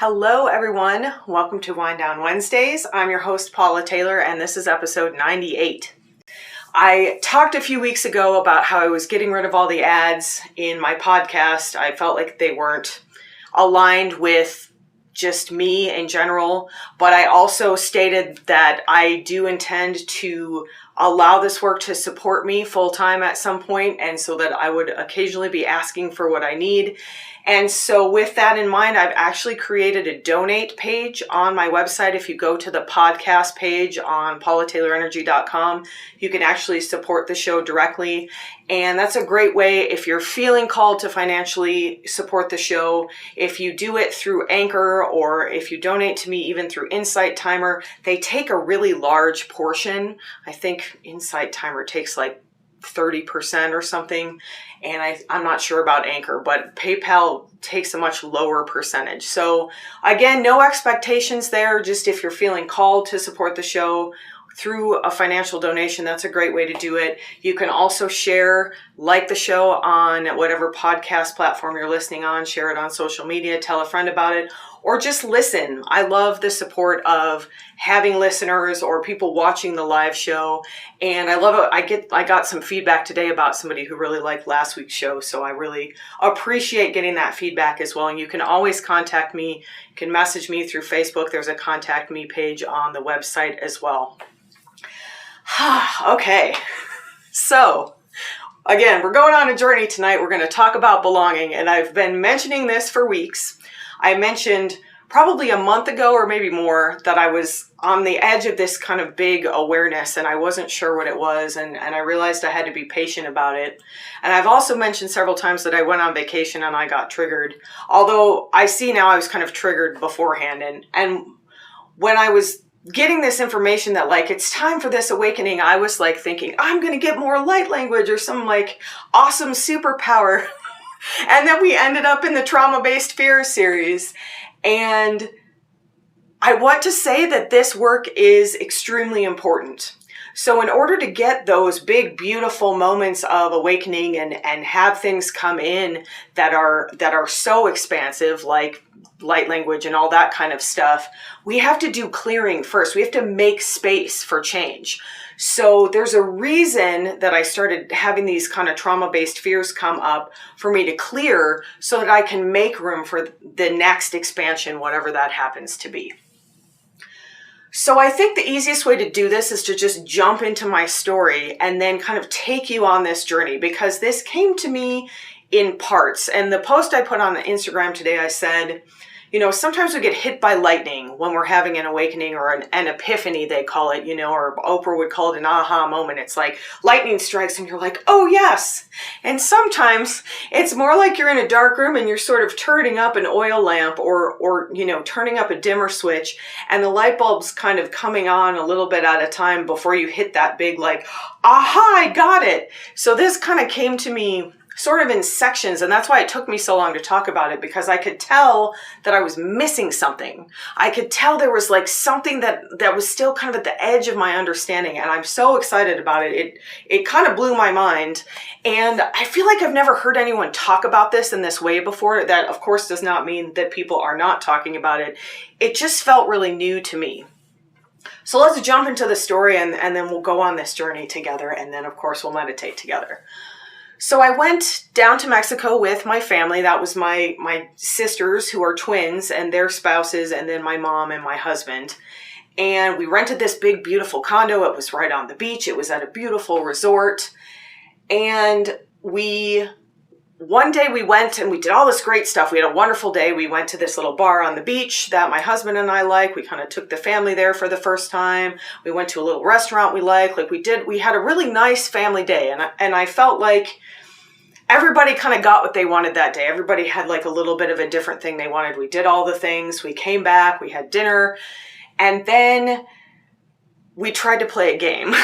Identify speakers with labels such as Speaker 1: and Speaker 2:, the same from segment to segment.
Speaker 1: Hello, everyone. Welcome to Wind Down Wednesdays. I'm your host, Paula Taylor, and this is episode 98. I talked a few weeks ago about how I was getting rid of all the ads in my podcast. I felt like they weren't aligned with just me in general, but I also stated that I do intend to allow this work to support me full-time at some point, and so that I would occasionally be asking for what I need. And so with that in mind, I've actually created a donate page on my website. If you go to the podcast page on paulataylorenergy.com, you can actually support the show directly. And that's a great way if you're feeling called to financially support the show. If you do it through Anchor, or if you donate to me even through Insight Timer, they take a really large portion. I think Insight Timer takes like 30% or something. And I'm not sure about Anchor, but PayPal takes a much lower percentage. So again, no expectations there. Just if you're feeling called to support the show through a financial donation, that's a great way to do it. You can also like the show on whatever podcast platform you're listening on, share it on social media, tell a friend about it, or just listen. I love the support of having listeners or people watching the live show. And I love it. I got some feedback today about somebody who really liked last week's show. So I really appreciate getting that feedback as well. And you can always contact me. You can message me through Facebook. There's a contact me page on the website as well. Okay. So again, we're going on a journey tonight. We're going to talk about belonging. And I've been mentioning this for weeks. I mentioned probably a month ago or maybe more that I was on the edge of this kind of big awareness and I wasn't sure what it was, and I realized I had to be patient about it. And I've also mentioned several times that I went on vacation and I got triggered, although I see now I was kind of triggered beforehand. And when I was getting this information that like it's time for this awakening, I was like thinking I'm going to get more light language or some like awesome superpower. And then we ended up in the trauma-based fear series. And I want to say that this work is extremely important. So in order to get those big, beautiful moments of awakening and have things come in that are so expansive, like light language and all that kind of stuff, we have to do clearing first. We have to make space for change. So there's a reason that I started having these kind of trauma-based fears come up for me to clear so that I can make room for the next expansion, whatever that happens to be. So I think the easiest way to do this is to just jump into my story and then kind of take you on this journey, because this came to me in parts. And the post I put on Instagram today, I said, you know, sometimes we get hit by lightning when we're having an awakening or an epiphany, they call it, you know, or Oprah would call it an aha moment. It's like lightning strikes and you're like, oh yes. And sometimes it's more like you're in a dark room and you're sort of turning up an oil lamp or you know, turning up a dimmer switch, and the light bulb's kind of coming on a little bit at a time before you hit that big like, aha, I got it. So this kind of came to me sort of in sections, and that's why it took me so long to talk about it, because I could tell that I was missing something. I could tell there was like something that was still kind of at the edge of my understanding, and I'm so excited about it. It kind of blew my mind, and I feel like I've never heard anyone talk about this in this way before. That of course does not mean that people are not talking about it. It just felt really new to me. So let's jump into the story, and then we'll go on this journey together, and then of course we'll meditate together. So I went down to Mexico with my family. That was my sisters, who are twins, and their spouses, and then my mom and my husband. And we rented this big, beautiful condo. It was right on the beach. It was at a beautiful resort. And one day we went and we did all this great stuff. We had a wonderful day. We went to this little bar on the beach that my husband and I like. We kind of took the family there for the first time. We went to a little restaurant we like. We had a really nice family day. And I felt like everybody kind of got what they wanted that day. Everybody had like a little bit of a different thing they wanted. We did all the things. We came back, we had dinner, and then we tried to play a game.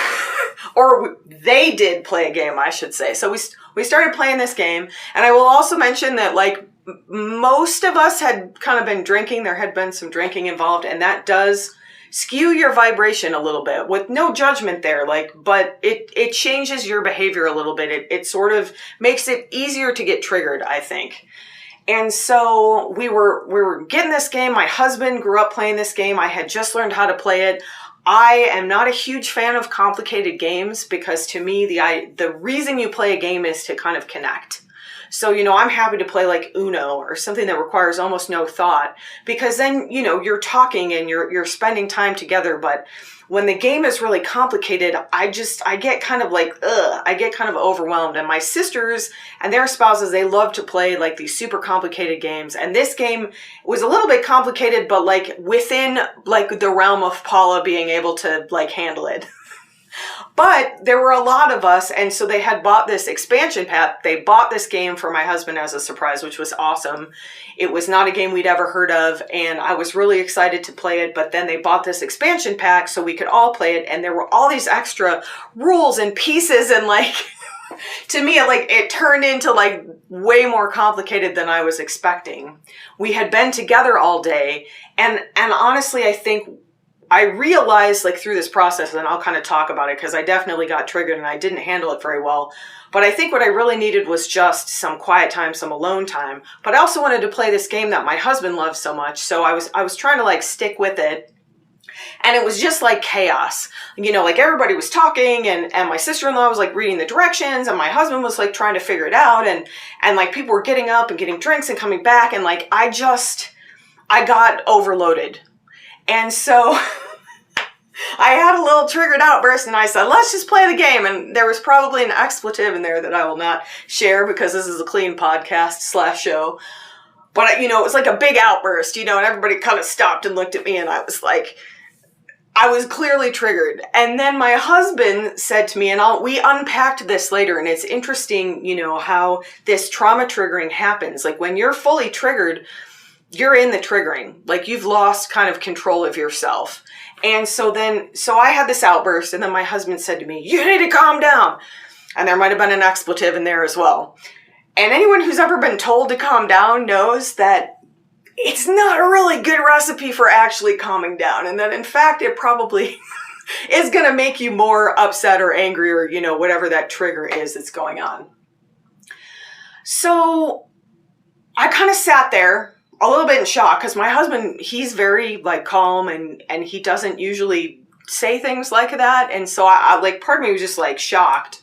Speaker 1: Or they did play a game, I should say. So we started playing this game. And I will also mention that like most of us had kind of been drinking. There had been some drinking involved, and that does skew your vibration a little bit, with no judgment there, but it changes your behavior a little bit. It sort of makes it easier to get triggered, I think. And so we were getting this game. My husband grew up playing this game. I had just learned how to play it. I am not a huge fan of complicated games because to me, the reason you play a game is to kind of connect. So, I'm happy to play like Uno or something that requires almost no thought because then, you're talking and you're spending time together. But when the game is really complicated, I get kind of like, I get kind of overwhelmed. And my sisters and their spouses, they love to play like these super complicated games. And this game was a little bit complicated, but like within like the realm of Paula being able to like handle it. But there were a lot of us, and so they had bought this expansion pack. They bought this game for my husband as a surprise, which was awesome. It was not a game we'd ever heard of, and I was really excited to play it, but then they bought this expansion pack so we could all play it, and there were all these extra rules and pieces, and like, to me, it turned into like way more complicated than I was expecting. We had been together all day, and honestly, I think I realized like through this process, and I'll kind of talk about it because I definitely got triggered and I didn't handle it very well. But I think what I really needed was just some quiet time, some alone time. But I also wanted to play this game that my husband loves so much. So I was trying to like stick with it. And it was just like chaos. Like everybody was talking and my sister-in-law was like reading the directions and my husband was like trying to figure it out. And like people were getting up and getting drinks and coming back. And like, I got overloaded. And so I had a little triggered outburst and I said, let's just play the game. And there was probably an expletive in there that I will not share because this is a clean podcast / show. But, it was like a big outburst, and everybody kind of stopped and looked at me and I was like, I was clearly triggered. And then my husband said to me, and we unpacked this later, and it's interesting, how this trauma triggering happens. Like when you're fully triggered, you're in the triggering, like you've lost kind of control of yourself. And so I had this outburst and then my husband said to me, you need to calm down. And there might've been an expletive in there as well. And anyone who's ever been told to calm down knows that it's not a really good recipe for actually calming down. And that in fact, it probably is going to make you more upset or angry or, whatever that trigger is that's going on. So I kind of sat there a little bit in shock because my husband, he's very like calm and he doesn't usually say things like that. And so I like, part of me was just like shocked.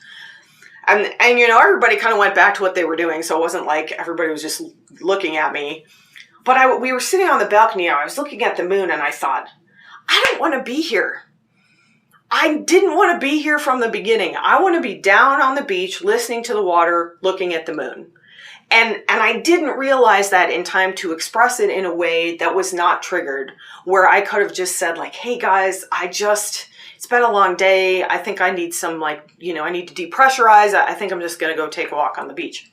Speaker 1: And everybody kind of went back to what they were doing. So it wasn't like everybody was just looking at me. But we were sitting on the balcony. I was looking at the moon and I thought, I don't want to be here. I didn't want to be here from the beginning. I want to be down on the beach, listening to the water, looking at the moon. And I didn't realize that in time to express it in a way that was not triggered, where I could have just said like, hey guys, it's been a long day. I think I need some I need to depressurize. I think I'm just going to go take a walk on the beach.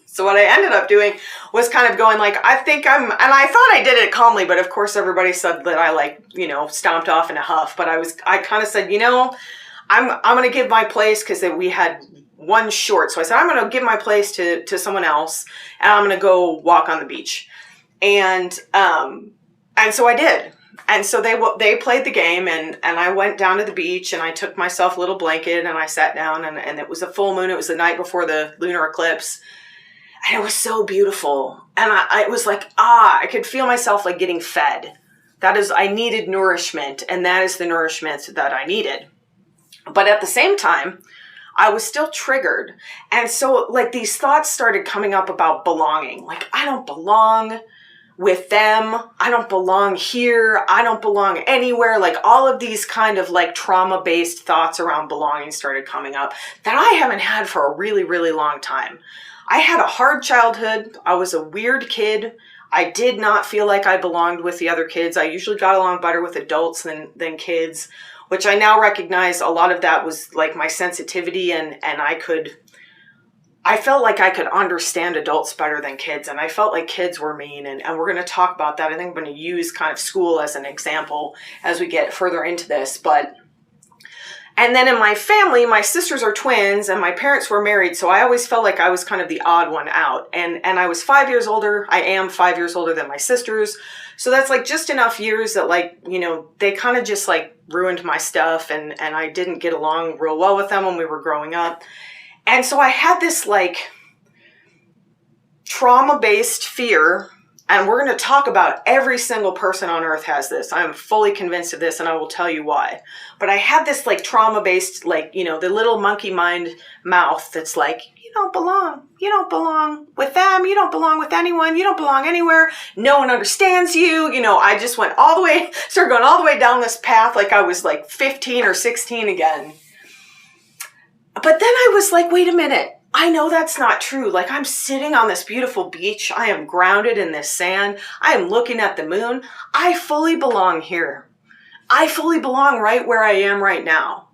Speaker 1: So what I ended up doing was kind of going like, and I thought I did it calmly, but of course everybody said that I stomped off in a huff, but I kind of said, I'm going to give my place because we had one short. So I said, I'm going to give my place to someone else and I'm going to go walk on the beach. And so I did. And so they played the game and I went down to the beach and I took myself a little blanket and I sat down and it was a full moon. It was the night before the lunar eclipse. And it was so beautiful. And I was like, I could feel myself like getting fed. I needed nourishment and that is the nourishment that I needed. But at the same time, I was still triggered. And so like these thoughts started coming up about belonging. Like, I don't belong with them. I don't belong here. I don't belong anywhere. Like all of these kind of like trauma-based thoughts around belonging started coming up that I haven't had for a really, really long time. I had a hard childhood. I was a weird kid. I did not feel like I belonged with the other kids. I usually got along better with adults than kids, which I now recognize a lot of that was like my sensitivity and I felt like I could understand adults better than kids. And I felt like kids were mean. And we're going to talk about that. I think I'm going to use kind of school as an example as we get further into this. And then in my family, my sisters are twins and my parents were married. So I always felt like I was kind of the odd one out. And I was 5 years older. I am 5 years older than my sisters. So that's like just enough years that they kind of just like ruined my stuff. And I didn't get along real well with them when we were growing up. And so I had this like trauma-based fear, and we're going to talk about every single person on earth has this. I'm fully convinced of this, and I will tell you why. But I had this like trauma-based, like, the little monkey mind mouth that's like, you don't belong. You don't belong with them. You don't belong with anyone. You don't belong anywhere. No one understands you. I just started going all the way down this path like I was like 15 or 16 again. But then I was like, wait a minute. I know that's not true. Like, I'm sitting on this beautiful beach. I am grounded in this sand. I am looking at the moon. I fully belong here. I fully belong right where I am right now.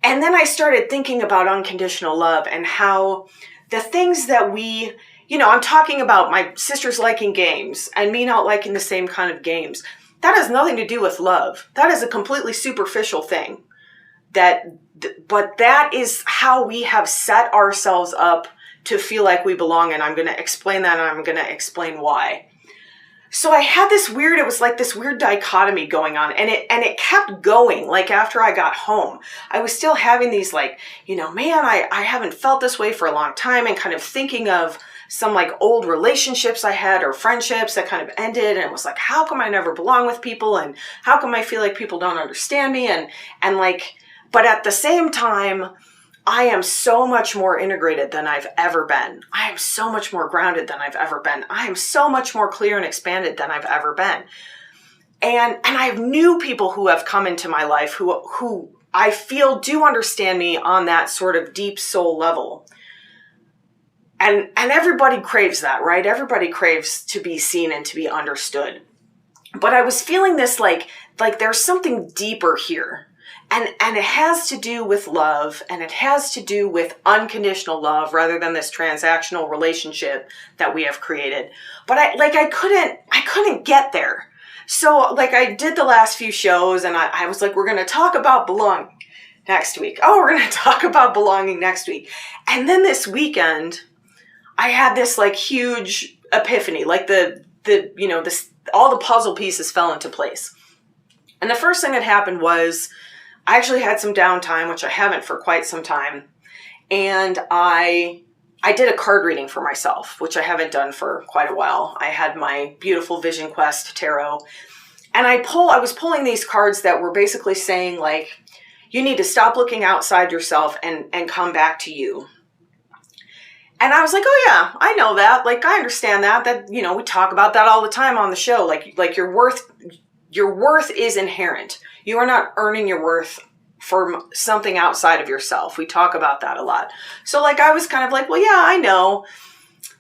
Speaker 1: And then I started thinking about unconditional love and how the things that I'm talking about my sisters liking games and me not liking the same kind of games. That has nothing to do with love. That is a completely superficial thing. But that is how we have set ourselves up to feel like we belong. And I'm going to explain that, and I'm going to explain why. So I had it was like this weird dichotomy going on, and it kept going. Like, after I got home, I was still having these like, man, I haven't felt this way for a long time, and kind of thinking of some like old relationships I had or friendships that kind of ended. And it was like, how come I never belong with people? And how come I feel like people don't understand me? And like, but at the same time, I am so much more integrated than I've ever been. I am so much more grounded than I've ever been. I am so much more clear and expanded than I've ever been. And I have new people who have come into my life who I feel do understand me on that sort of deep soul level. And everybody craves that, right? Everybody craves to be seen and to be understood. But I was feeling this like there's something deeper here. And it has to do with love, and it has to do with unconditional love rather than this transactional relationship that we have created. But I couldn't get there. So like I did the last few shows, and I was like, we're going to talk about belonging next week. Oh, we're going to talk about belonging next week. And then this weekend, I had this like huge epiphany, like all the puzzle pieces fell into place. And the first thing that happened was I actually had some downtime, which I haven't for quite some time. And I did a card reading for myself, which I haven't done for quite a while. I had my beautiful Vision Quest tarot. And I was pulling these cards that were basically saying like, you need to stop looking outside yourself and come back to you. And I was like, oh yeah, I know that. Like, I understand that, we talk about that all the time on the show. Like your worth is inherent. You are not earning your worth for something outside of yourself. We talk about that a lot. So like, I was kind of like, well, yeah, I know.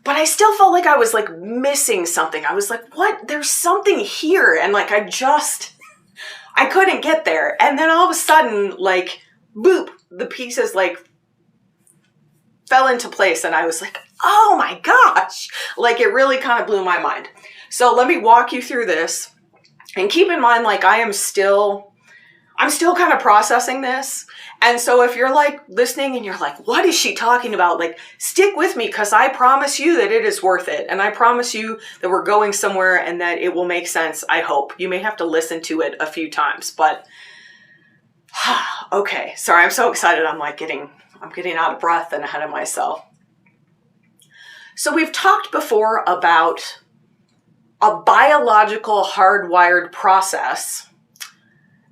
Speaker 1: But I still felt like I was like missing something. I was like, what? There's something here. And like, I couldn't get there. And then all of a sudden, like, boop, the pieces like fell into place. And I was like, oh my gosh. Like, it really kind of blew my mind. So let me walk you through this. And keep in mind, like, I'm still kind of processing this. And so if you're like listening and you're like, what is she talking about? Like, stick with me, because I promise you that it is worth it. And I promise you that we're going somewhere and that it will make sense. I hope. You may have to listen to it a few times, but okay. Sorry. I'm so excited. I'm getting out of breath and ahead of myself. So we've talked before about a biological hardwired process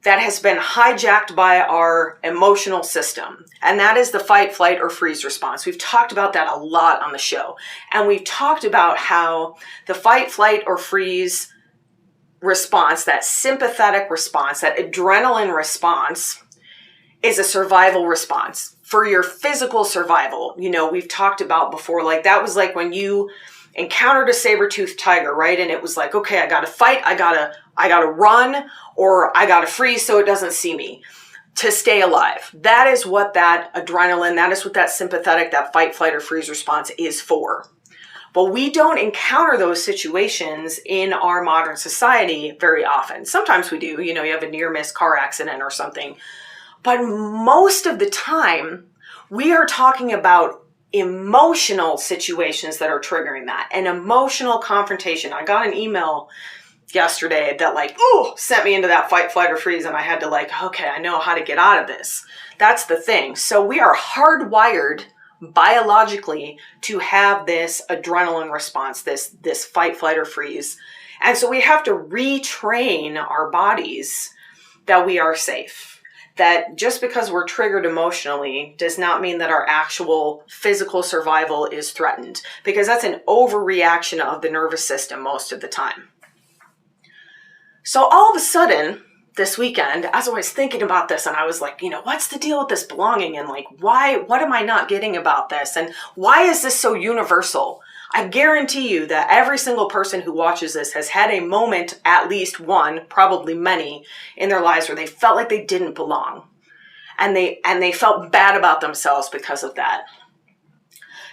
Speaker 1: that has been hijacked by our emotional system. And that is the fight, flight, or freeze response. We've talked about that a lot on the show. And we've talked about how the fight, flight, or freeze response, that sympathetic response, that adrenaline response, is a survival response for your physical survival. We've talked about before, like, that was like when you encountered a saber-toothed tiger, right? And it was like, okay, I gotta fight, I gotta run, or I gotta freeze so it doesn't see me to stay alive. That is what that adrenaline, that is what that sympathetic, that fight, flight, or freeze response is for. But we don't encounter those situations in our modern society very often. Sometimes we do, you have a near-miss car accident or something. But most of the time, we are talking about emotional situations that are triggering that, an emotional confrontation. I got an email yesterday that sent me into that fight, flight, or freeze, and I had to okay, I know how to get out of this. That's the thing. So we are hardwired biologically to have this adrenaline response, this fight, flight, or freeze. And so we have to retrain our bodies that we are safe. That just because we're triggered emotionally does not mean that our actual physical survival is threatened, because that's an overreaction of the nervous system most of the time. So all of a sudden, this weekend, as I was thinking about this, and I was like, what's the deal with this belonging? And like, what am I not getting about this? And why is this so universal? I guarantee you that every single person who watches this has had a moment, at least one, probably many, in their lives where they felt like they didn't belong. And they felt bad about themselves because of that.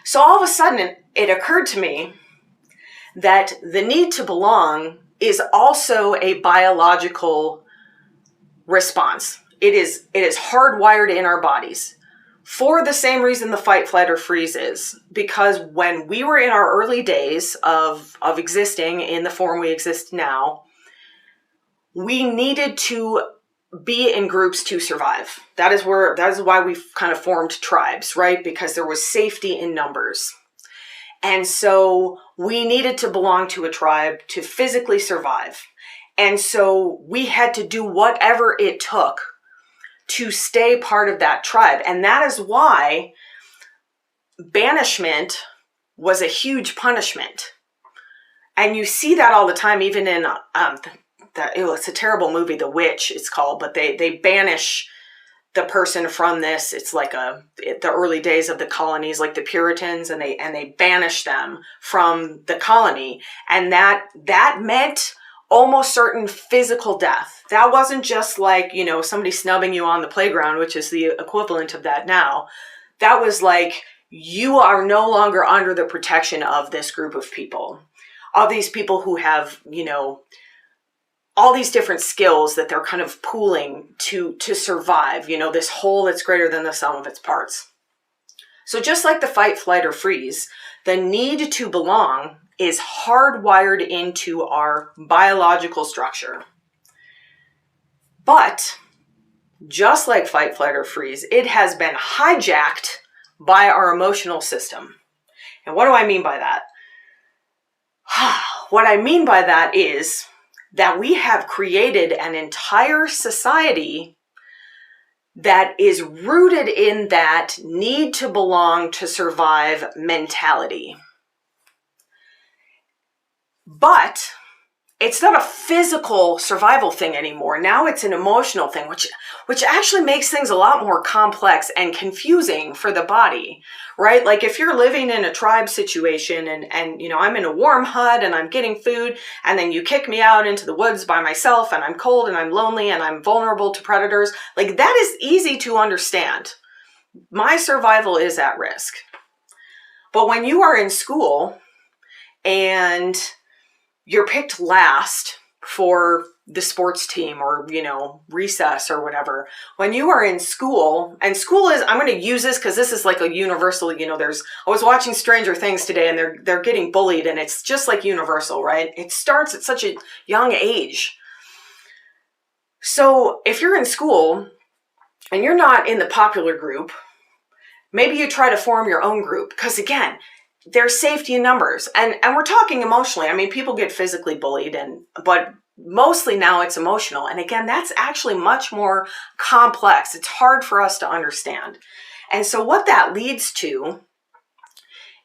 Speaker 1: So all of a sudden, it occurred to me that the need to belong is also a biological response. It is hardwired in our bodies for the same reason the fight, flight, or freeze is. Because when we were in our early days of existing in the form we exist now, we needed to be in groups to survive. That is why we've kind of formed tribes, right? Because there was safety in numbers. And so we needed to belong to a tribe to physically survive. And so we had to do whatever it took to stay part of that tribe. And that is why banishment was a huge punishment. And you see that all the time, even in it's a terrible movie, The Witch it's called, but they banish the person from this. It's like the early days of the colonies, like the Puritans, and they banish them from the colony. And that meant almost certain physical death. That wasn't just like, somebody snubbing you on the playground, which is the equivalent of that now. That was like, you are no longer under the protection of this group of people, of these people who have, all these different skills that they're kind of pooling to survive, this whole that's greater than the sum of its parts. So just like the fight, flight, or freeze, the need to belong is hardwired into our biological structure. But just like fight, flight, or freeze, it has been hijacked by our emotional system. And what do I mean by that? What I mean by that is that we have created an entire society that is rooted in that need to belong to survive mentality. But it's not a physical survival thing anymore. Now it's an emotional thing, which actually makes things a lot more complex and confusing for the body, right? Like if you're living in a tribe situation and I'm in a warm hut and I'm getting food, and then you kick me out into the woods by myself and I'm cold and I'm lonely and I'm vulnerable to predators, like that is easy to understand. My survival is at risk. But when you are in school and you're picked last for the sports team or, recess or whatever. When you are in school, and school is, I'm going to use this because this is like a universal, I was watching Stranger Things today and they're getting bullied, and it's just like universal, right? It starts at such a young age. So if you're in school and you're not in the popular group, maybe you try to form your own group, because again, there's safety in numbers, and we're talking emotionally. I mean, people get physically bullied, but mostly now it's emotional. And again, that's actually much more complex. It's hard for us to understand. And so what that leads to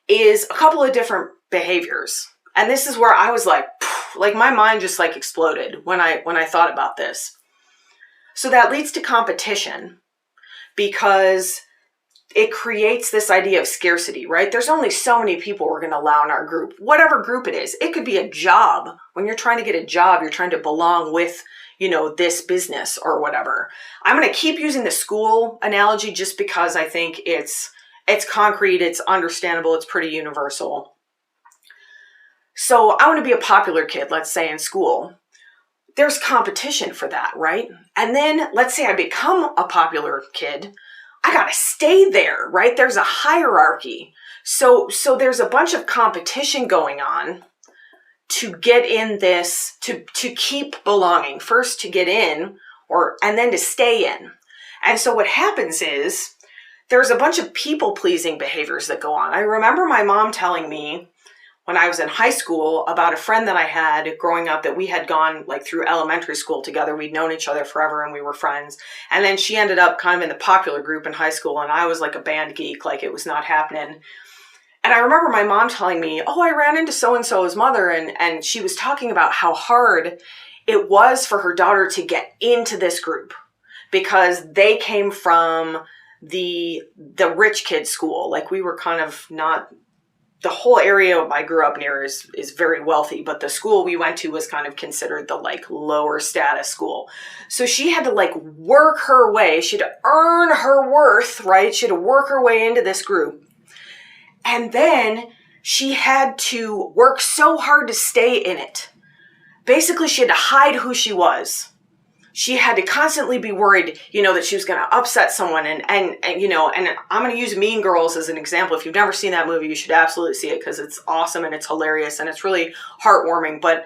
Speaker 1: is a couple of different behaviors. And this is where I was like my mind just like exploded when I thought about this. So that leads to competition, because it creates this idea of scarcity, right? There's only so many people we're going to allow in our group, whatever group it is. It could be a job. When you're trying to get a job, you're trying to belong with, this business or whatever. I'm going to keep using the school analogy just because I think it's concrete, it's understandable, it's pretty universal. So I want to be a popular kid, let's say in school. There's competition for that, right? And then let's say I become a popular kid. I got to stay there, right? There's a hierarchy. So there's a bunch of competition going on to get in this, to keep belonging. First to get in, and then to stay in. And so what happens is there's a bunch of people-pleasing behaviors that go on. I remember my mom telling me when I was in high school about a friend that I had growing up that we had gone like through elementary school together. We'd known each other forever and we were friends. And then she ended up kind of in the popular group in high school, and I was like a band geek, like it was not happening. And I remember my mom telling me, oh, I ran into so-and-so's mother, and she was talking about how hard it was for her daughter to get into this group because they came from the rich kid school. Like we were kind of not, the whole area I grew up near is very wealthy, but the school we went to was kind of considered the like lower status school. So she had to like work her way. She had to earn her worth, right? She had to work her way into this group. And then she had to work so hard to stay in it. Basically, she had to hide who she was. She had to constantly be worried, that she was going to upset someone. And I'm going to use Mean Girls as an example. If you've never seen that movie, you should absolutely see it because it's awesome and it's hilarious and it's really heartwarming. But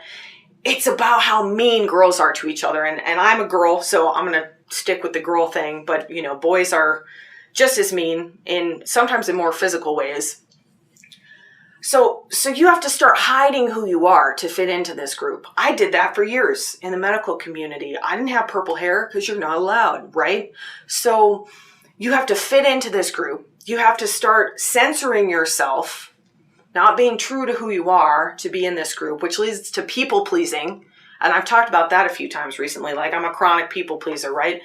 Speaker 1: it's about how mean girls are to each other. And I'm a girl, so I'm going to stick with the girl thing. But, boys are just as mean sometimes in more physical ways. So you have to start hiding who you are to fit into this group. I did that for years in the medical community. I didn't have purple hair because you're not allowed, right? So you have to fit into this group. You have to start censoring yourself, not being true to who you are to be in this group, which leads to people pleasing. And I've talked about that a few times recently. Like I'm a chronic people pleaser, right?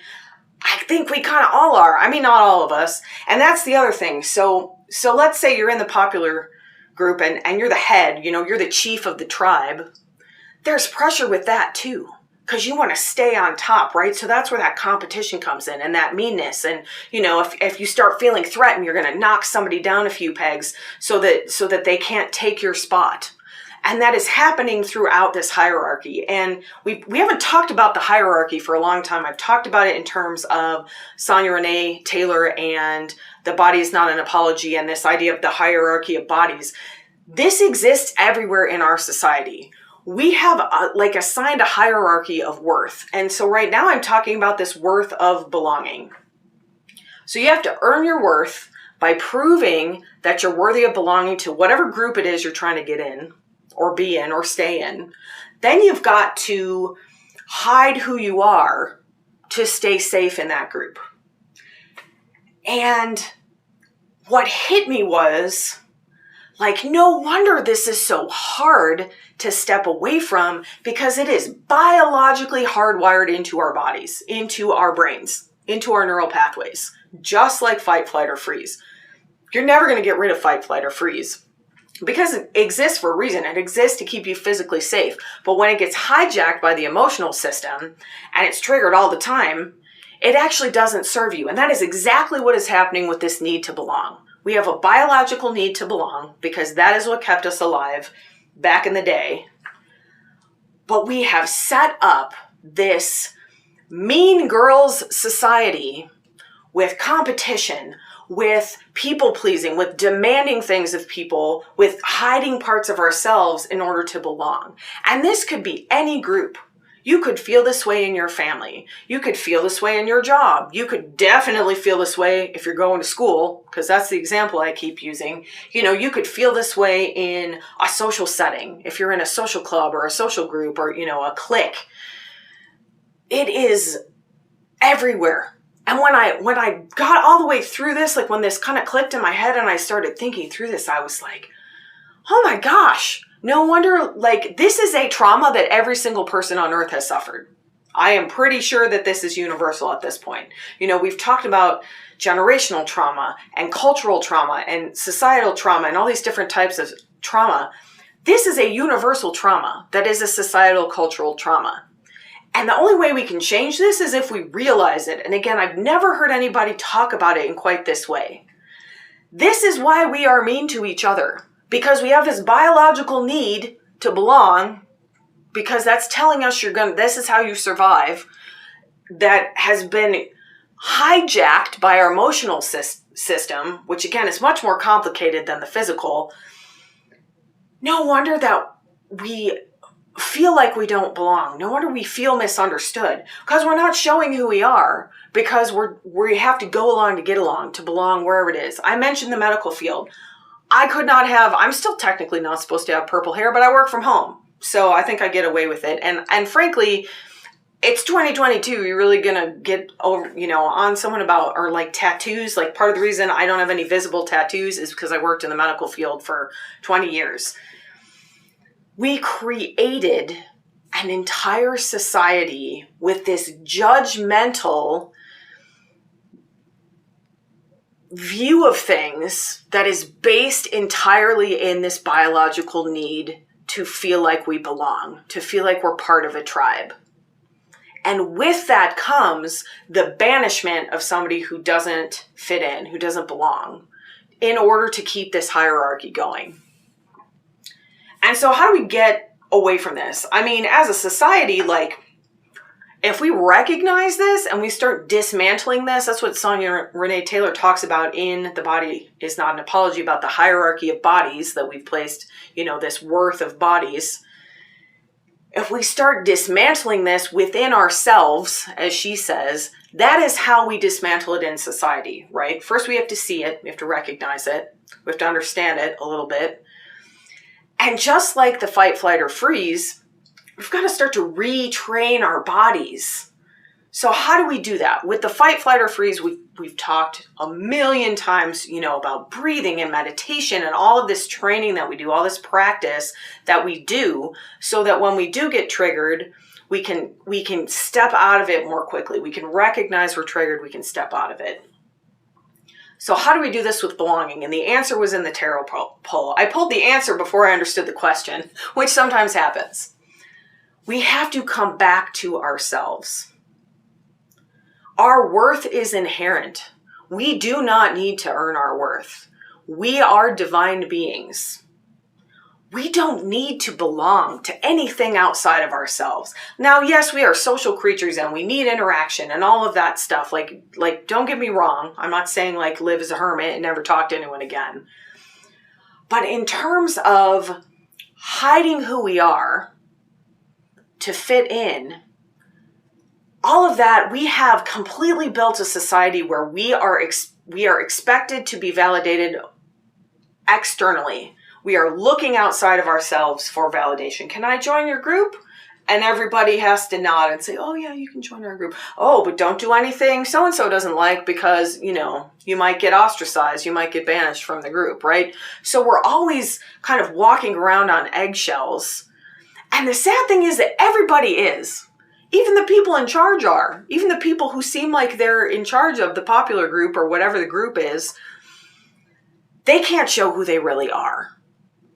Speaker 1: I think we kind of all are. I mean, not all of us. And that's the other thing. So let's say you're in the popular group and you're the head, you're the chief of the tribe. There's pressure with that too, because you want to stay on top, right? So that's where that competition comes in and that meanness. And, if you start feeling threatened, you're going to knock somebody down a few pegs so that they can't take your spot. And that is happening throughout this hierarchy. And we haven't talked about the hierarchy for a long time. I've talked about it in terms of Sonia Renee Taylor and The Body is Not an Apology and this idea of the hierarchy of bodies. This exists everywhere in our society. We have assigned a hierarchy of worth. And so right now I'm talking about this worth of belonging. So you have to earn your worth by proving that you're worthy of belonging to whatever group it is you're trying to get in, or be in, or stay in. Then you've got to hide who you are to stay safe in that group. And what hit me was, no wonder this is so hard to step away from, because it is biologically hardwired into our bodies, into our brains, into our neural pathways, just like fight, flight, or freeze. You're never going to get rid of fight, flight, or freeze. Because it exists for a reason. It exists to keep you physically safe. But when it gets hijacked by the emotional system and it's triggered all the time, it actually doesn't serve you. And that is exactly what is happening with this need to belong. We have a biological need to belong because that is what kept us alive back in the day. But we have set up this mean girls society with competition, with people pleasing, with demanding things of people, with hiding parts of ourselves in order to belong. And this could be any group. You could feel this way in your family. You could feel this way in your job. You could definitely feel this way if you're going to school, because that's the example I keep using. You could feel this way in a social setting, if you're in a social club or a social group or, a clique. It is everywhere. And when I got all the way through this, when this kind of clicked in my head and I started thinking through this, I was like, oh my gosh, no wonder, this is a trauma that every single person on earth has suffered. I am pretty sure that this is universal at this point. We've talked about generational trauma and cultural trauma and societal trauma and all these different types of trauma. This is a universal trauma that is a societal cultural trauma. And the only way we can change this is if we realize it. And again, I've never heard anybody talk about it in quite this way. This is why we are mean to each other. Because we have this biological need to belong, because that's telling us this is how you survive, that has been hijacked by our emotional system, which again is much more complicated than the physical. No wonder that we feel like we don't belong. No wonder we feel misunderstood, because we're not showing who we are, because we have to go along to get along, to belong wherever it is. I mentioned the medical field. I'm still technically not supposed to have purple hair, but I work from home. So I think I get away with it. And frankly, it's 2022. You're really gonna get over, on someone about, or like tattoos. Like, part of the reason I don't have any visible tattoos is because I worked in the medical field for 20 years. We created an entire society with this judgmental view of things that is based entirely in this biological need to feel like we belong, to feel like we're part of a tribe. And with that comes the banishment of somebody who doesn't fit in, who doesn't belong, in order to keep this hierarchy going. And so how do we get away from this? I mean, as a society, like, if we recognize this and we start dismantling this, that's what Sonia Renee Taylor talks about in The Body Is Not an Apology, about the hierarchy of bodies that we've placed, this worth of bodies. If we start dismantling this within ourselves, as she says, that is how we dismantle it in society, right? First, we have to see it. We have to recognize it. We have to understand it a little bit. And just like the fight, flight, or freeze, we've got to start to retrain our bodies. So how do we do that? With the fight, flight, or freeze, we've talked a million times, about breathing and meditation and all of this training that we do, all this practice that we do, so that when we do get triggered, we can step out of it more quickly. We can recognize we're triggered. We can step out of it. So how do we do this with belonging? And the answer was in the tarot poll. I pulled the answer before I understood the question, which sometimes happens. We have to come back to ourselves. Our worth is inherent. We do not need to earn our worth. We are divine beings. We don't need to belong to anything outside of ourselves. Now, yes, we are social creatures and we need interaction and all of that stuff. Like, don't get me wrong. I'm not saying like live as a hermit and never talk to anyone again. But in terms of hiding who we are to fit in, all of that, we have completely built a society where we are expected to be validated externally. We are looking outside of ourselves for validation. Can I join your group? And everybody has to nod and say, oh yeah, you can join our group. Oh, but don't do anything so-and-so doesn't like, because, you might get ostracized. You might get banished from the group, right? So we're always kind of walking around on eggshells. And the sad thing is that everybody is. Even the people in charge are. Even the people who seem like they're in charge of the popular group or whatever the group is, they can't show who they really are,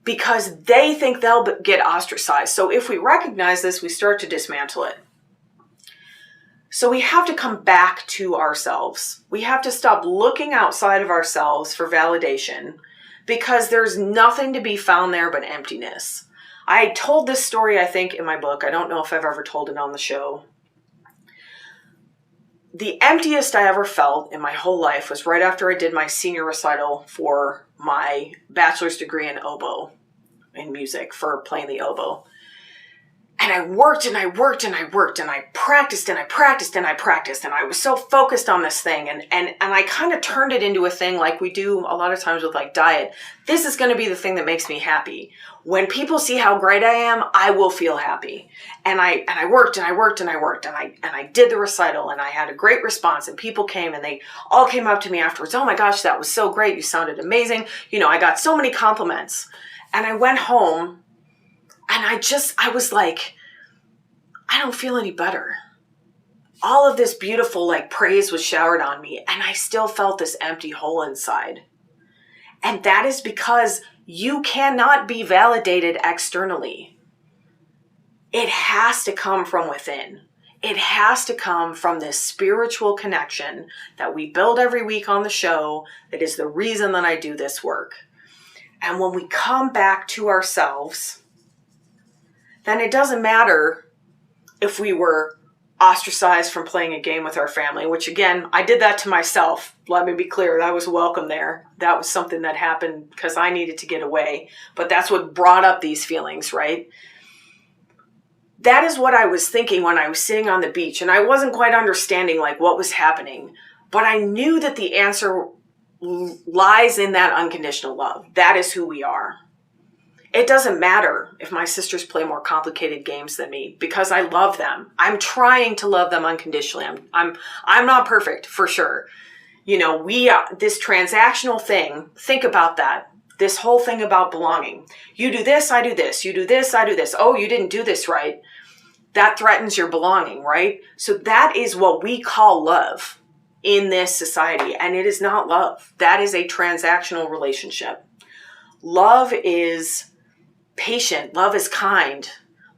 Speaker 1: because they think they'll get ostracized. So if we recognize this, we start to dismantle it. So we have to come back to ourselves. We have to stop looking outside of ourselves for validation, because there's nothing to be found there but emptiness. I told this story, I think, in my book. I don't know if I've ever told it on the show. The emptiest I ever felt in my whole life was right after I did my senior recital for my bachelor's degree in oboe, in music, for playing the oboe. And I worked and I worked and I worked and I practiced and I practiced and I practiced, and I was so focused on this thing, and I kind of turned it into a thing like we do a lot of times with like diet. This is going to be the thing that makes me happy. When people see how great I am, I will feel happy. And I worked and I worked and I worked and I did the recital, and I had a great response, and people came and they all came up to me afterwards. Oh my gosh, that was so great. You sounded amazing. I got so many compliments. And I went home and I was like, I don't feel any better. All of this beautiful like praise was showered on me, and I still felt this empty hole inside. And that is because you cannot be validated externally. It has to come from within. It has to come from this spiritual connection that we build every week on the show. That is the reason that I do this work. And when we come back to ourselves, then it doesn't matter if we were ostracized from playing a game with our family, which again, I did that to myself. Let me be clear, that was welcome there. That was something that happened because I needed to get away. But that's what brought up these feelings, right? that is what I was thinking when I was sitting on the beach, and I wasn't quite understanding like what was happening, but I knew that the answer lies in that unconditional love. That is who we are. It doesn't matter if my sisters play more complicated games than me, because I love them. I'm trying to love them unconditionally. I'm not perfect, for sure. You know, this transactional thing, think about that. This whole thing about belonging. You do this, I do this. You do this, I do this. Oh, you didn't do this right. That threatens your belonging, right? So that is what we call love in this society. And it is not love. That is a transactional relationship. Love is patient. Love is kind.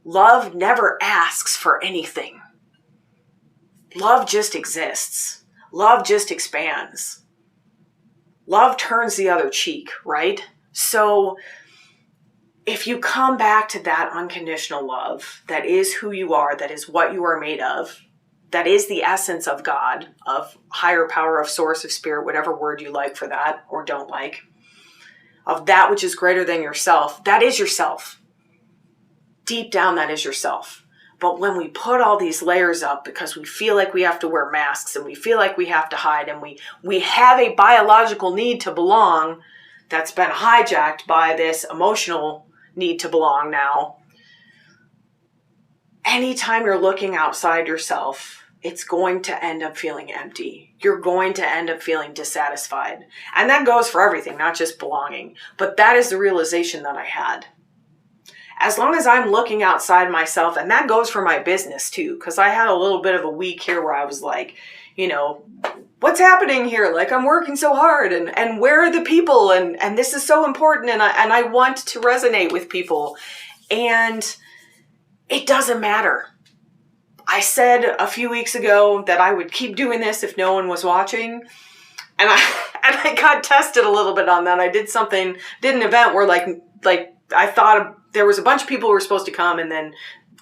Speaker 1: Love never asks for anything. Love just exists. Love just expands. Love turns the other cheek, right? So if you come back to that unconditional love, that is who you are, that is what you are made of, that is the essence of God, of higher power, of source, of spirit, whatever word you like for that or don't like, of that which is greater than yourself, that is yourself. Deep down, that is yourself. But when we put all these layers up because we feel like we have to wear masks and we feel like we have to hide and we have a biological need to belong that's been hijacked by this emotional need to belong now, anytime you're looking outside yourself, it's going to end up feeling empty. You're going to end up feeling dissatisfied. And that goes for everything, not just belonging. But that is the realization that I had. As long as I'm looking outside myself, and that goes for my business too, because I had a little bit of a week here where I was like, you know, what's happening here? Like, I'm working so hard, and where are the people? And this is so important, and I want to resonate with people. And it doesn't matter. I said a few weeks ago that I would keep doing this if no one was watching. And I got tested a little bit on that. I did an event where like I thought there was a bunch of people who were supposed to come, and then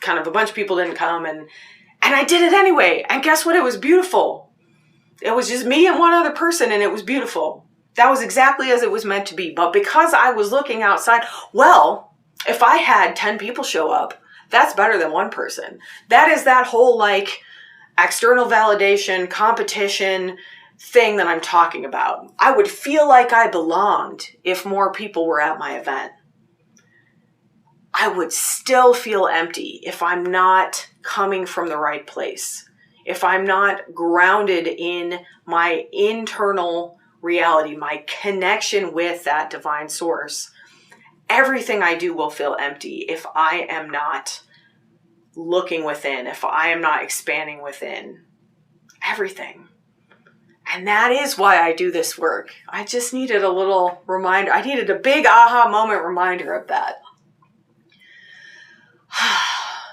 Speaker 1: kind of a bunch of people didn't come, and I did it anyway. And guess what? It was beautiful. It was just me and one other person, and it was beautiful. That was exactly as it was meant to be. But because I was looking outside, well, if I had 10 people show up, that's better than one person. That is that whole like external validation, competition thing that I'm talking about. I would feel like I belonged if more people were at my event. I would still feel empty if I'm not coming from the right place, if I'm not grounded in my internal reality, my connection with that divine source. Everything I do will feel empty if I am not looking within, if I am not expanding within. Everything. And that is why I do this work. I just needed a little reminder. I needed a big aha moment reminder of that.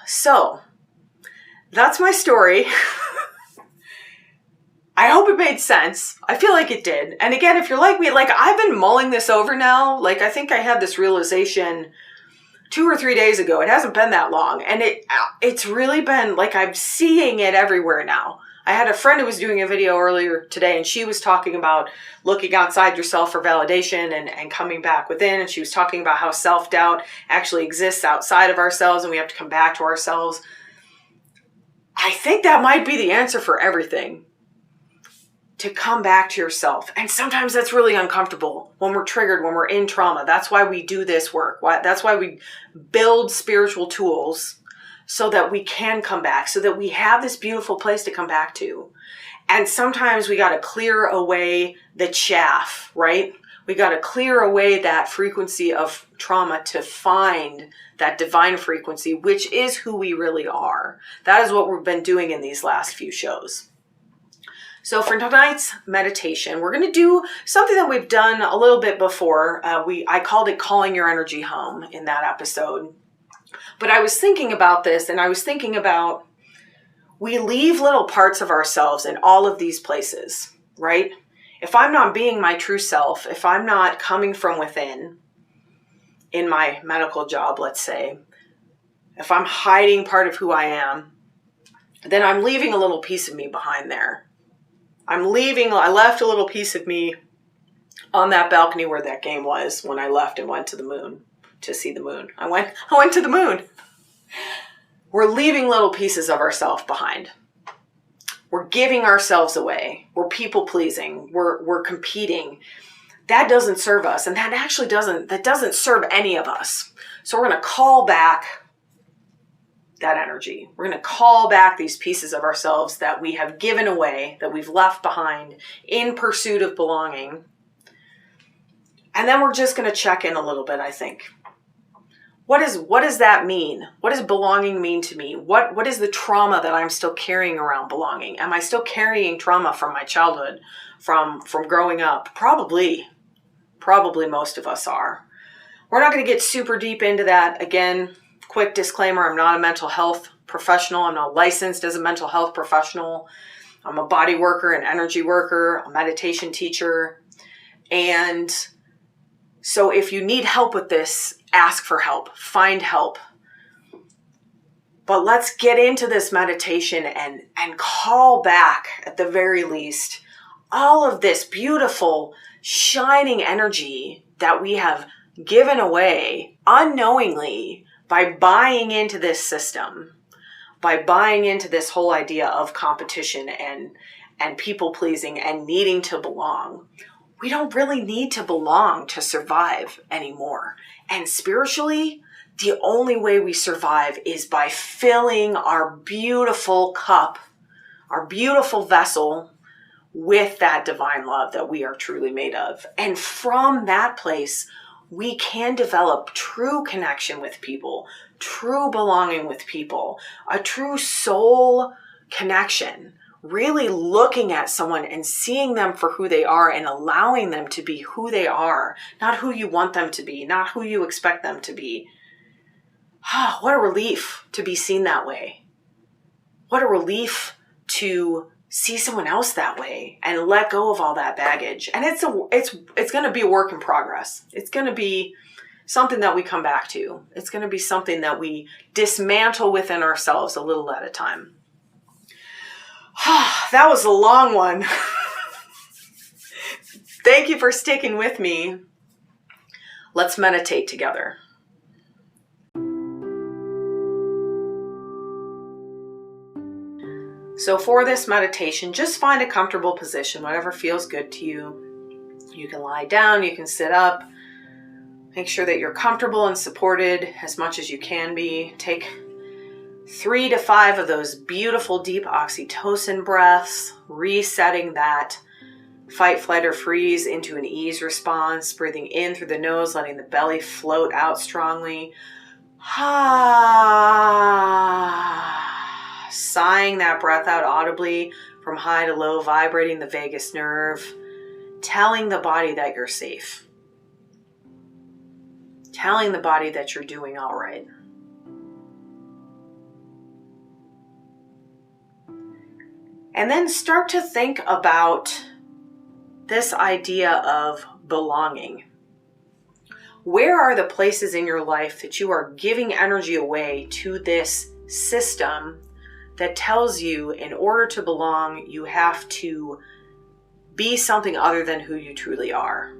Speaker 1: So, that's my story. I hope it made sense. I feel like it did. And again, if you're like me, like I've been mulling this over now. Like I think I had this realization 2 or 3 days ago. It hasn't been that long. And it's really been like I'm seeing it everywhere now. I had a friend who was doing a video earlier today, and she was talking about looking outside yourself for validation and coming back within. And she was talking about how self-doubt actually exists outside of ourselves and we have to come back to ourselves. I think that might be the answer for everything. To come back to yourself. And sometimes that's really uncomfortable when we're triggered, when we're in trauma. That's why we do this work. That's why we build spiritual tools so that we can come back, so that we have this beautiful place to come back to. And sometimes we got to clear away the chaff, right? We got to clear away that frequency of trauma to find that divine frequency, which is who we really are. That is what we've been doing in these last few shows. So for tonight's meditation, we're going to do something that we've done a little bit before. I called it Calling Your Energy Home in that episode. But I was thinking about this, and I was thinking about we leave little parts of ourselves in all of these places, right? If I'm not being my true self, if I'm not coming from within in my medical job, let's say, if I'm hiding part of who I am, then I'm leaving a little piece of me behind there. I left a little piece of me on that balcony where that game was when I left and went to the moon to see the moon. I went to the moon. we're leaving little pieces of ourselves behind. We're giving ourselves away. We're people pleasing. We're competing. That doesn't serve us. And that actually doesn't serve any of us. So we're going to call back that energy. We're going to call back these pieces of ourselves that we have given away, that we've left behind in pursuit of belonging. And then we're just going to check in a little bit, I think. What does that mean? What does belonging mean to me? What is the trauma that I'm still carrying around belonging? Am I still carrying trauma from my childhood, from growing up? Probably most of us are. We're not going to get super deep into that. Again, quick disclaimer, I'm not a mental health professional. I'm not licensed as a mental health professional. I'm a body worker, an energy worker, a meditation teacher. And so if you need help with this, ask for help, find help. But let's get into this meditation and call back, at the very least, all of this beautiful, shining energy that we have given away unknowingly by buying into this system, by buying into this whole idea of competition and people pleasing and needing to belong. We don't really need to belong to survive anymore. And spiritually, the only way we survive is by filling our beautiful cup, our beautiful vessel, with that divine love that we are truly made of. And from that place, we can develop true connection with people, true belonging with people, a true soul connection. Really looking at someone and seeing them for who they are and allowing them to be who they are, not who you want them to be, not who you expect them to be. What a relief to be seen that way. What a relief to see someone else that way and let go of all that baggage. And it's going to be a work in progress. It's going to be something that we come back to. It's going to be something that we dismantle within ourselves a little at a time. That was a long one. Thank you for sticking with me. Let's meditate together. So for this meditation, just find a comfortable position, whatever feels good to you. You can lie down, you can sit up. Make sure that you're comfortable and supported as much as you can be. Take 3 to 5 of those beautiful deep oxytocin breaths, resetting that fight, flight, or freeze into an ease response, breathing in through the nose, letting the belly float out strongly. Sighing that breath out audibly from high to low, vibrating the vagus nerve, telling the body that you're safe, telling the body that you're doing all right. And then start to think about this idea of belonging. Where are the places in your life that you are giving energy away to this system that tells you in order to belong, you have to be something other than who you truly are?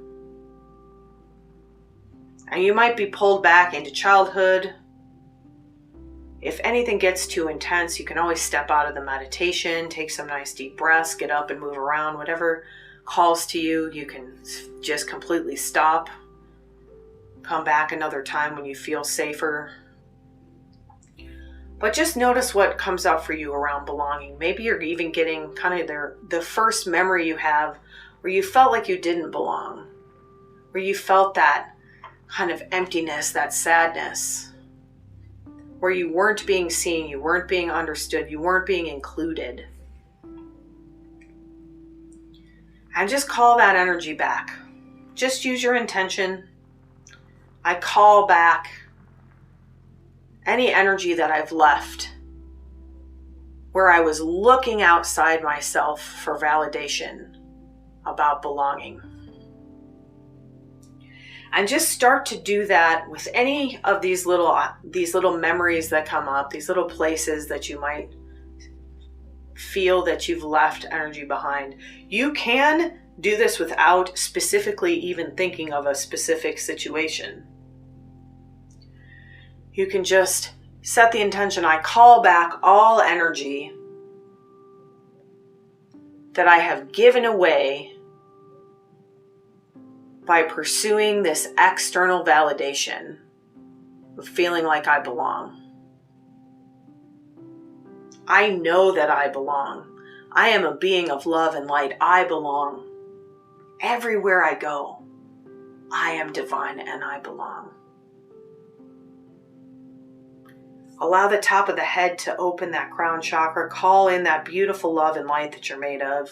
Speaker 1: And you might be pulled back into childhood. If anything gets too intense, you can always step out of the meditation, take some nice deep breaths, get up and move around. Whatever calls to you, you can just completely stop. Come back another time when you feel safer. But just notice what comes up for you around belonging. Maybe you're even getting kind of the first memory you have where you felt like you didn't belong, where you felt that kind of emptiness, that sadness, where you weren't being seen, you weren't being understood, you weren't being included. And just call that energy back. Just use your intention. I call back any energy that I've left where I was looking outside myself for validation about belonging. And just start to do that with any of these little memories that come up, these little places that you might feel that you've left energy behind. You can do this without specifically even thinking of a specific situation. You can just Set the intention, I call back all energy that I have given away by pursuing this external validation of feeling like I belong. I know that I belong. I am a being of love and light. I belong. Everywhere I go, I am divine and I belong. Allow the top of the head to open, that crown chakra. Call in that beautiful love and light that you're made of.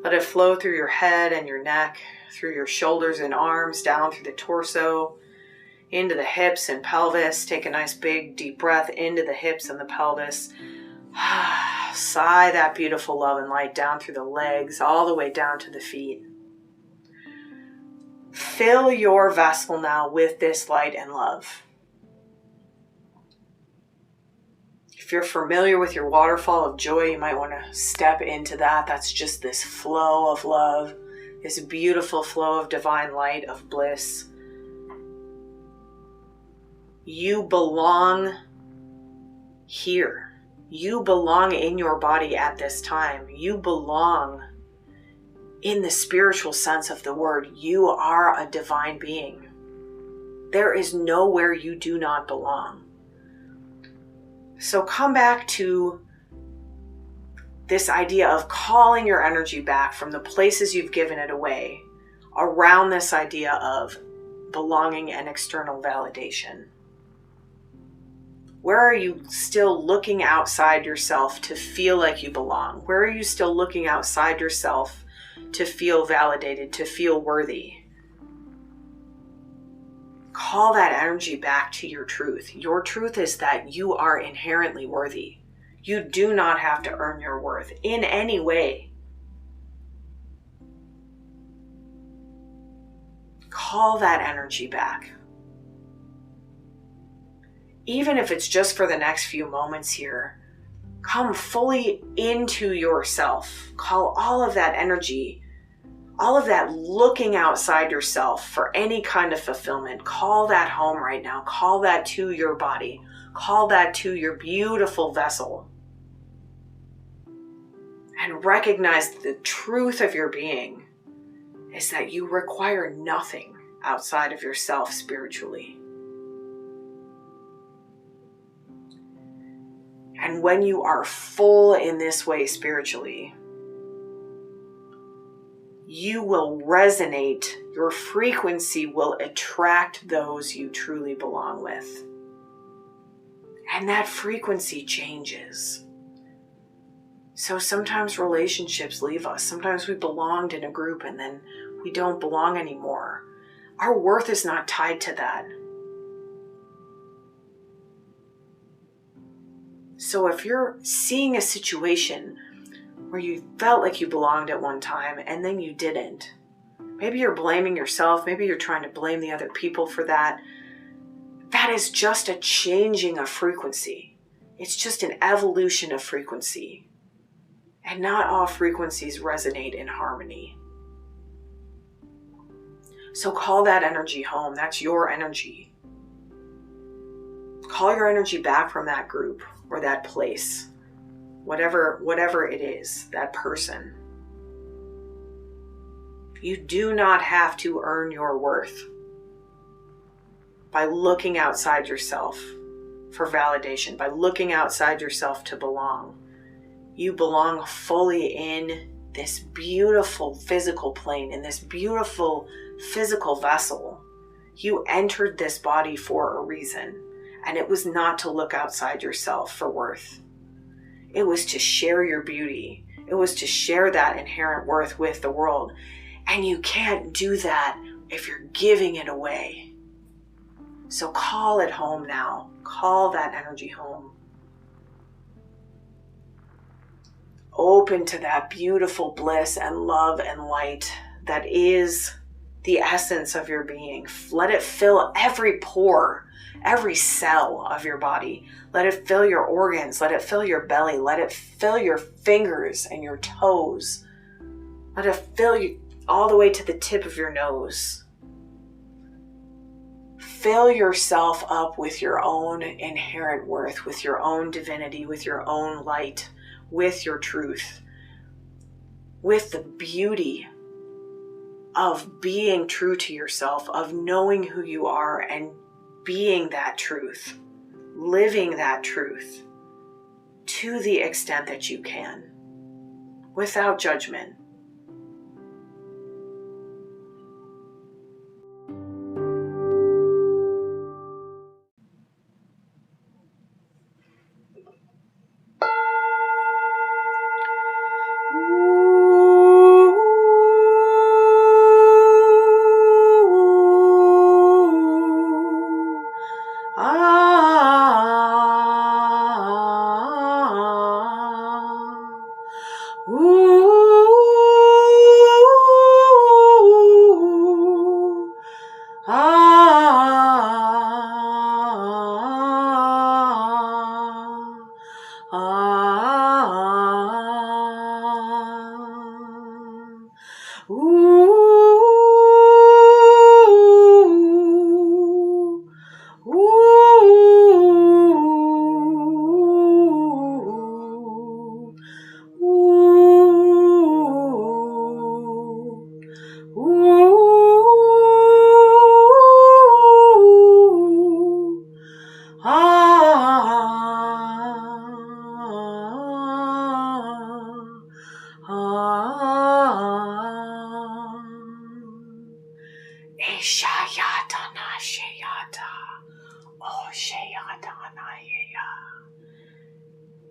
Speaker 1: Let it flow through your head and your neck, through your shoulders and arms, down through the torso, into the hips and pelvis. Take a nice big deep breath into the hips and the pelvis. Sigh that beautiful love and light down through the legs, all the way down to the feet. Fill your vessel now with this light and love. If you're familiar with your waterfall of joy, you might want to step into that. That's just this flow of love, this beautiful flow of divine light, of bliss. You belong here. You belong in your body at this time. You belong in the spiritual sense of the word. You are a divine being. There is nowhere you do not belong. So come back to this idea of calling your energy back from the places you've given it away around this idea of belonging and external validation. Where are you still looking outside yourself to feel like you belong? Where are you still looking outside yourself to feel validated, to feel worthy? Call that energy back to your truth. Your truth is that you are inherently worthy. You do not have to earn your worth in any way. Call that energy back. Even if it's just for the next few moments here, come fully into yourself. Call all of that energy, all of that looking outside yourself for any kind of fulfillment. Call that home right now. Call that to your body. Call that to your beautiful vessel. And recognize the truth of your being is that you require nothing outside of yourself spiritually. And when you are full in this way spiritually, you will resonate, your frequency will attract those you truly belong with. And that frequency changes. So sometimes relationships leave us. Sometimes we belonged in a group and then we don't belong anymore. Our worth is not tied to that. So if you're seeing a situation where you felt like you belonged at one time and then you didn't, maybe you're blaming yourself, maybe you're trying to blame the other people for that, that is just a changing of frequency. It's just an evolution of frequency. And not all frequencies resonate in harmony. So call that energy home. That's your energy. Call your energy back from that group or that place, whatever it is, that person. You do not have to earn your worth by looking outside yourself for validation, by looking outside yourself to belong. You belong fully in this beautiful physical plane, in this beautiful physical vessel. You entered this body for a reason. And it was not to look outside yourself for worth. It was to share your beauty. It was to share that inherent worth with the world. And you can't do that if you're giving it away. So call it home now. Call that energy home. Open to that beautiful bliss and love and light that is the essence of your being. Let it fill every pore, every cell of your body. Let it fill your organs. Let it fill your belly. Let it fill your fingers and your toes. Let it fill you all the way to the tip of your nose. fill yourself up with your own inherent worth, with your own divinity, with your own light, with your truth, with the beauty of being true to yourself, of knowing who you are and being that truth, living that truth to the extent that you can, without judgment.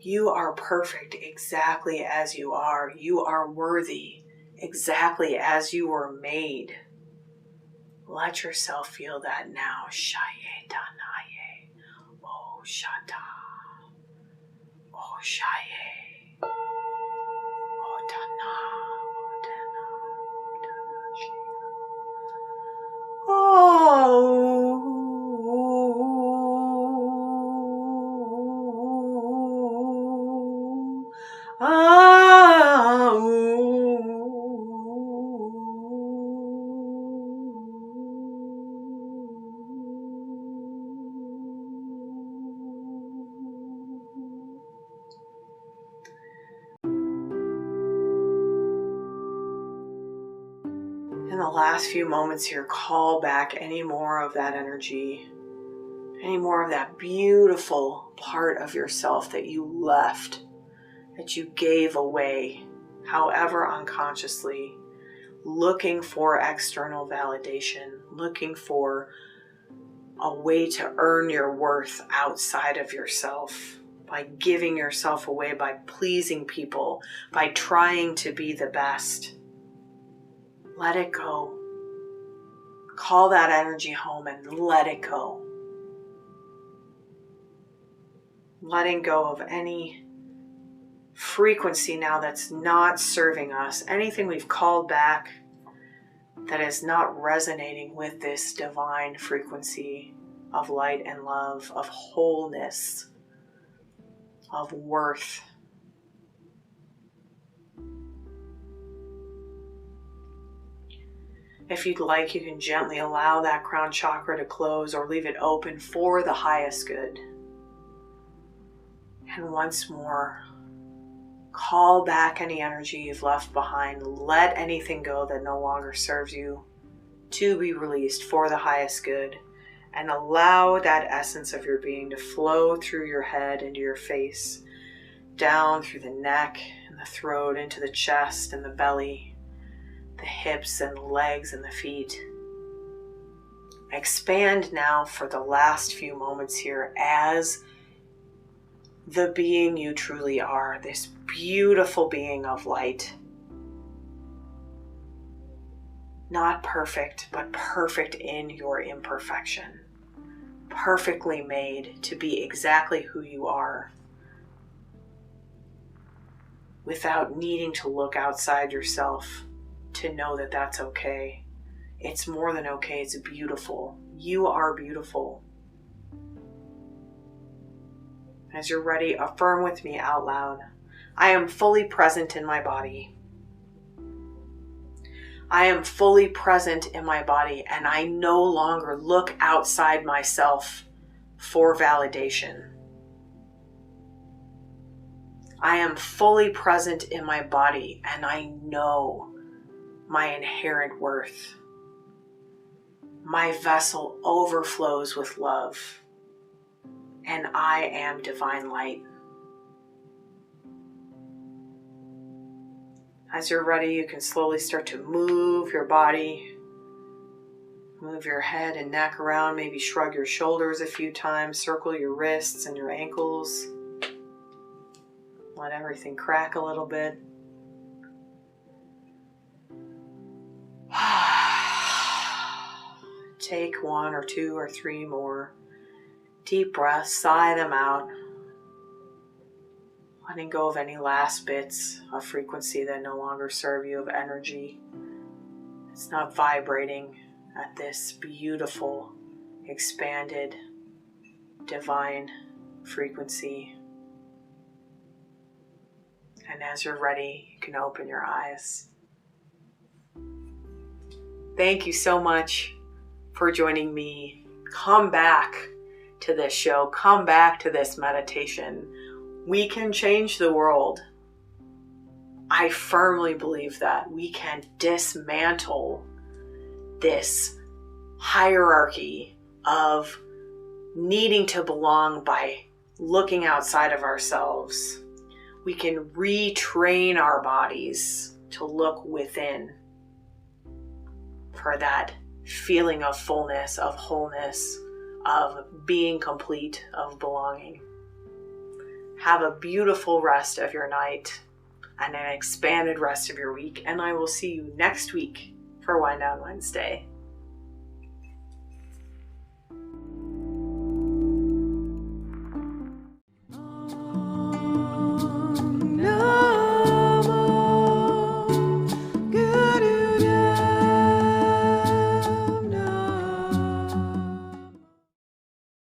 Speaker 1: You are perfect exactly as you are. You are worthy exactly as you were made. Let yourself feel that now. Shaye tanaye. Oh shata. Oh shaye. Oh tana. Oh tana. Oh tana. In the last few moments here, call back any more of that energy, any more of that beautiful part of yourself that you left, that you gave away, however unconsciously, looking for external validation, looking for a way to earn your worth outside of yourself, by giving yourself away, by pleasing people, by trying to be the best. Let it go. Call that energy home and let it go. Letting go of any frequency now that's not serving us, anything we've called back that is not resonating with this divine frequency of light and love, of wholeness, of worth. If you'd like, you can gently allow that crown chakra to close or leave it open for the highest good. And once more, call back any energy you've left behind. Let anything go that no longer serves you to be released for the highest good. And allow that essence of your being to flow through your head into your face, down through the neck and the throat, into the chest and the belly, the hips and the legs and the feet. Expand now for the last few moments here as the being you truly are, this beautiful being of light. Not perfect, but perfect in your imperfection. Perfectly made to be exactly who you are, without needing to look outside yourself to know that that's okay. It's more than okay, it's beautiful. You are beautiful. As you're ready, affirm with me out loud. I am fully present in my body. I am fully present in my body, and I no longer look outside myself for validation. I am fully present in my body, and I know my inherent worth. My vessel overflows with love, and I am divine light. As you're ready, you can slowly start to move your body. Move your head and neck around, maybe shrug your shoulders a few times, circle your wrists and your ankles. Let everything crack a little bit. Take 1 or 2 or 3 more deep breaths, sigh them out. Letting go of any last bits of frequency that no longer serve you, of energy. It's not vibrating at this beautiful, expanded, divine frequency. And as you're ready, you can open your eyes. Thank you so much for joining me. Come back to this show. Come back to this meditation. We can change the world. I firmly believe that we can dismantle this hierarchy of needing to belong by looking outside of ourselves. We can retrain our bodies to look within for that feeling of fullness, of wholeness, of being complete, of belonging. Have a beautiful rest of your night and an expanded rest of your week, and I will see you next week for Wind Down Wednesday.